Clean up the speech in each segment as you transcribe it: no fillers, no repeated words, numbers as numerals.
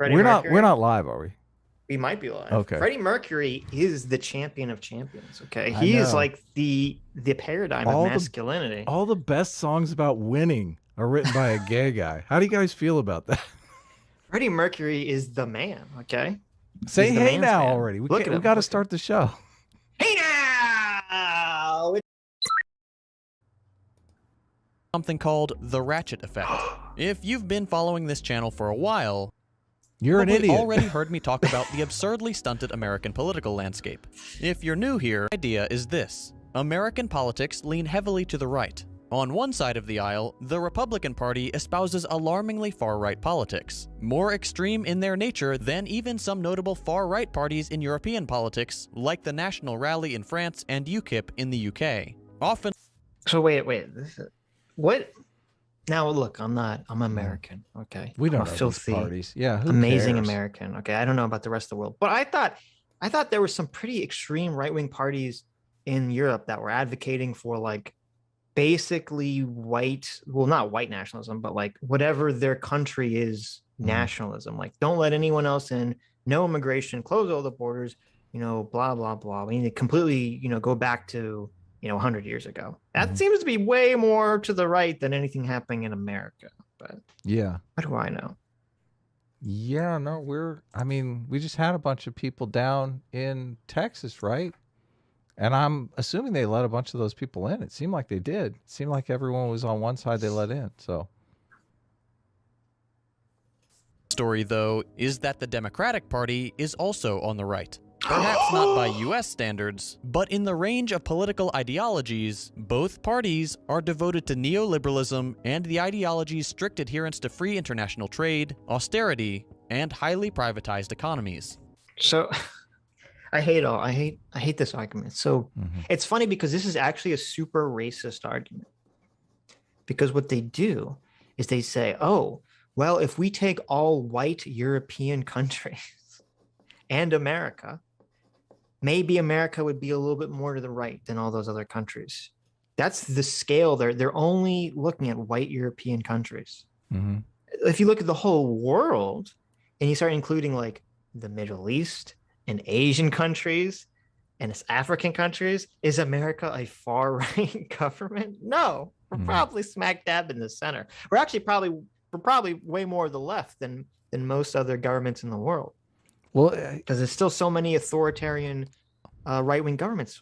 Freddie We're Mercury? not live, are we? We might be live. Okay. Freddie Mercury is the champion of champions. Okay, I he is know. like the paradigm of masculinity. All the best songs about winning are written by a gay guy. How do you guys feel about that? Freddie Mercury is the man. Okay, Say he's the hey man's now man. already. We Look at him. got to start the show. Hey now. Something called the ratchet effect. If you've been following this channel for a while, You're an idiot. already heard me talk about the absurdly stunted American political landscape. If you're new here, the idea is this. American politics lean heavily to the right. On one side of the aisle, the Republican Party espouses alarmingly far-right politics, more extreme in their nature than even some notable far-right parties in European politics, like the National Rally in France and UKIP in the UK. Often. So wait. What? Now look, I'm American. Okay, We don't I'm know a these filthy, parties. Yeah, who amazing cares? American. Okay, I don't know about the rest of the world, but I thought there were some pretty extreme right-wing parties in Europe that were advocating for like basically white, well, not white nationalism, but like whatever their country is nationalism. Like, don't let anyone else in, no immigration, close all the borders, blah, blah, blah. We need to completely, go back to, 100 years ago. That seems to be way more to the right than anything happening in America. But Yeah. what do I know? Yeah, no, we just had a bunch of people down in Texas, right? And I'm assuming they let a bunch of those people in. It seemed like they did. It seemed like everyone was on one side they let in. So Story, though, is that the Democratic Party is also on the right. Perhaps not by US standards, but in the range of political ideologies, both parties are devoted to neoliberalism and the ideology's strict adherence to free international trade, austerity, and highly privatized economies. So I hate this argument. So it's funny because this is actually a super racist argument. Because what they do is they say, oh, well, if we take all white European countries and America, maybe America would be a little bit more to the right than all those other countries. That's the scale. They're only looking at white European countries. If you look at the whole world and you start including like the Middle East and Asian countries and African countries, is America a far right government? No, we're probably smack dab in the center. We're probably way more to the left than most other governments in the world. well, Because there's still so many authoritarian right-wing governments,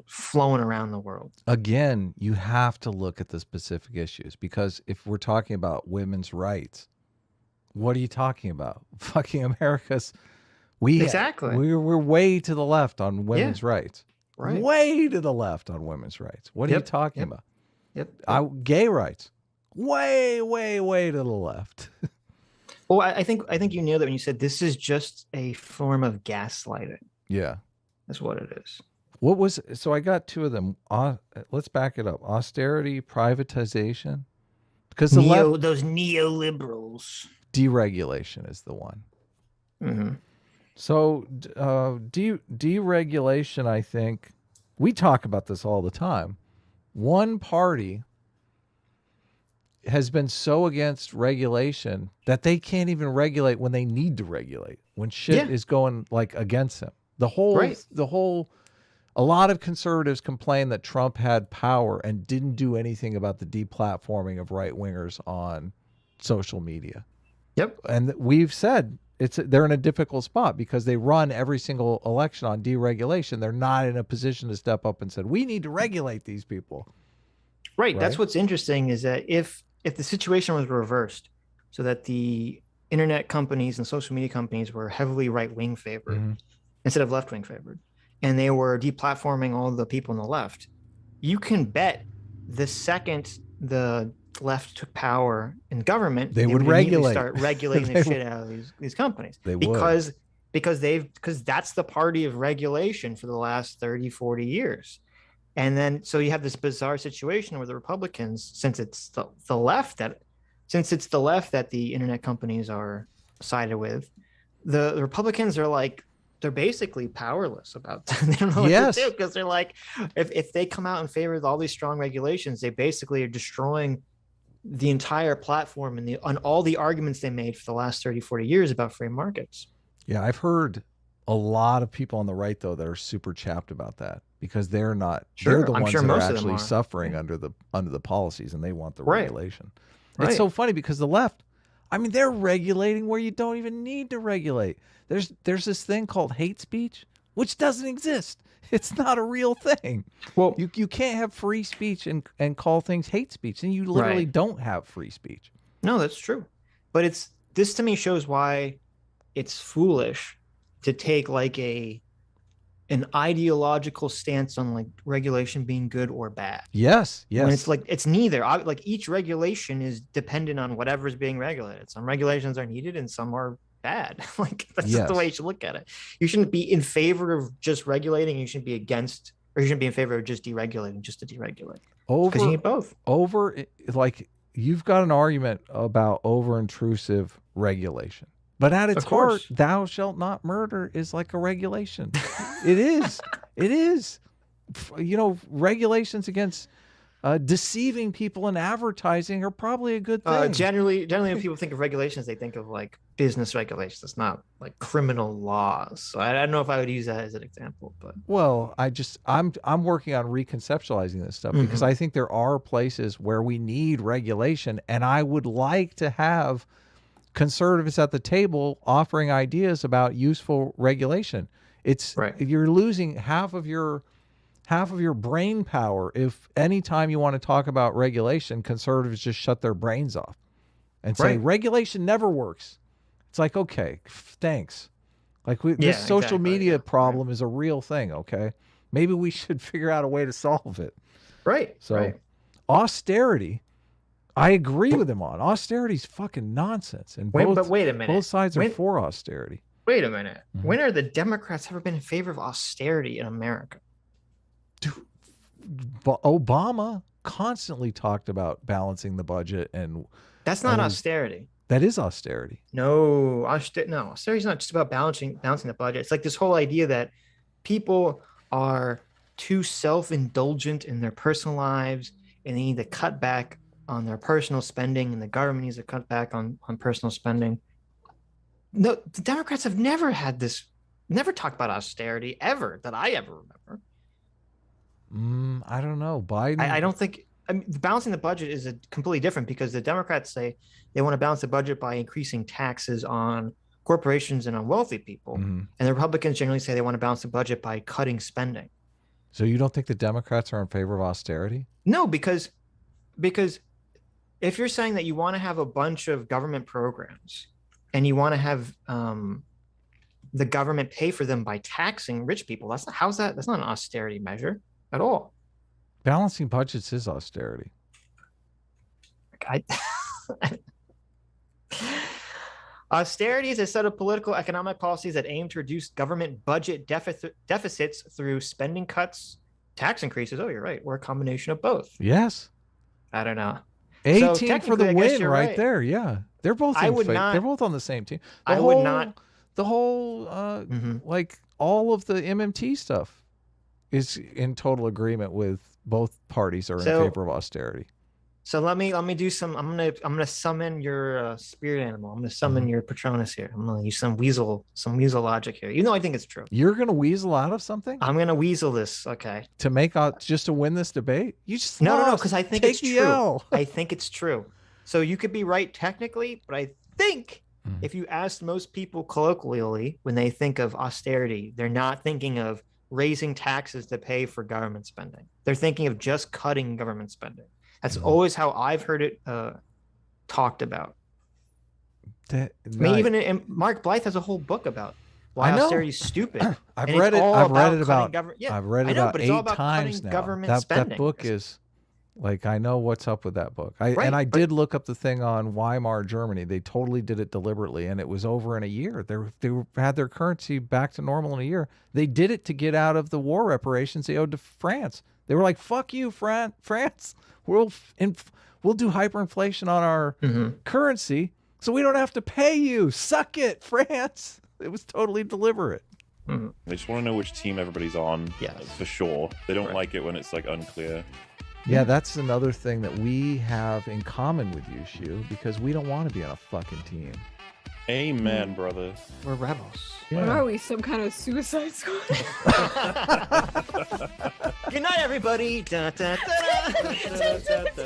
flowing around the world. again, you have to look at the specific issues, because if we're talking about women's rights, what are you talking about? Fucking America's Exactly. We're way to the left on women's rights. Right. Way to the left on women's rights. What are you talking about? Yep. Gay rights. Way, way, way to the left. Well, I think you nailed it when you said this is just a form of gaslighting. Yeah. That's what it is. So I got two of them. Let's back it up. Austerity, privatization. Because those neoliberals. Deregulation is the one. So deregulation, I think, we talk about this all the time. One party has been so against regulation that they can't even regulate when they need to regulate, when shit is going like against them. A lot of conservatives complain that Trump had power and didn't do anything about the deplatforming of right-wingers on social media. Yep. And we've said they're in a difficult spot because they run every single election on deregulation. They're not in a position to step up and said, we need to regulate these people. Right. That's what's interesting is that if the situation was reversed so that the internet companies and social media companies were heavily right-wing favored instead of left-wing favored, and they were deplatforming all the people on the left, you can bet the second the left took power in government, they would start regulating the shit out of these companies. Because that's the party of regulation for the last 30, 40 years. And then, so you have this bizarre situation where the Republicans, since it's the left that the internet companies are sided with, the Republicans are like, they're basically powerless about that. They don't know what to do because they're like, if they come out in favor of all these strong regulations, they basically are destroying the entire platform and on all the arguments they made for the last 30, 40 years about free markets. Yeah, I've heard a lot of people on the right though that are super chapped about that because they're not. They're the ones that are actually suffering under the policies, and they want the regulation. It's so funny because the left, I mean, they're regulating where you don't even need to regulate. There's this thing called hate speech, which doesn't exist. It's not a real thing. Well, you can't have free speech and call things hate speech, and you literally don't have free speech. No, that's true. But this to me shows why it's foolish to take like an ideological stance on like regulation being good or bad. Yes. When it's like it's neither. Like each regulation is dependent on whatever is being regulated. Some regulations are needed and some are bad. Like that's just the way you should look at it. You shouldn't be in favor of just regulating. You shouldn't be against, or you shouldn't be in favor of just deregulating, just to deregulate. Because you need both. Like you've got an argument about over-intrusive regulation. But at its heart, thou shalt not murder is like a regulation. It is. It is. You know, regulations against deceiving people in advertising are probably a good thing. Generally, when people think of regulations, they think of like business regulations. It's not like criminal laws. So I don't know if I would use that as an example. But well, I'm working on reconceptualizing this stuff because I think there are places where we need regulation, and I would like to have conservatives at the table offering ideas about useful regulation. You're losing half of your brain power if anytime you want to talk about regulation, conservatives just shut their brains off and say regulation never works. It's like, okay, thanks. Like this social media problem is a real thing. Okay, maybe we should figure out a way to solve it. So austerity, I agree with him on. Austerity's fucking nonsense. And but wait a minute. Both sides are for austerity. Wait a minute. When are the Democrats ever been in favor of austerity in America? Dude, Obama constantly talked about balancing the budget, and that's not austerity. That is austerity. No, austerity is not just about balancing the budget. It's like this whole idea that people are too self-indulgent in their personal lives and they need to cut back on their personal spending, and the government needs to cut back on personal spending. No, the Democrats have never talked about austerity ever that I ever remember. I don't know. Biden. I don't think. I mean, balancing the budget is completely different because the Democrats say they want to balance the budget by increasing taxes on corporations and on wealthy people, and the Republicans generally say they want to balance the budget by cutting spending. So you don't think the Democrats are in favor of austerity? No, because if you're saying that you want to have a bunch of government programs and you want to have the government pay for them by taxing rich people, that's not an austerity measure at all. Balancing budgets is austerity. Austerity is a set of political economic policies that aim to reduce government budget deficits through spending cuts, tax increases. Oh, you're right. Or a combination of both. Yes. I don't know. A team for the win right there. Yeah. They're both they're both on the same team. The whole like all of the MMT stuff is in total agreement with both parties are in favor of austerity. So let me do some. I'm gonna summon your spirit animal. I'm gonna summon your Patronus here. I'm gonna use some weasel logic here. You know, I think it's true. You're gonna weasel out of something? I'm gonna weasel this. Okay. To make out just to win this debate? You just no, because I think it's true. I think it's true. So you could be right technically, but I think if you asked most people colloquially when they think of austerity, they're not thinking of raising taxes to pay for government spending. They're thinking of just cutting government spending. That's always how I've heard it talked about. I mean, even Mark Blythe has a whole book about why austerity is stupid. I've read it about 8 times now. That book is like, I know what's up with that book. I did look up the thing on Weimar Germany. They totally did it deliberately, and it was over in a year. They had their currency back to normal in a year. They did it to get out of the war reparations they owed to France. They were like, "Fuck you, France. We'll do hyperinflation on our currency, so we don't have to pay you. Suck it, France." It was totally deliberate. They just want to know which team everybody's on. Yeah, for sure. They don't like it when it's like unclear. Yeah, that's another thing that we have in common with you, Shu, because we don't want to be on a fucking team. Amen, brother. We're rebels. Yeah. What are we, some kind of suicide squad? Good night, everybody. Da, da, da, da.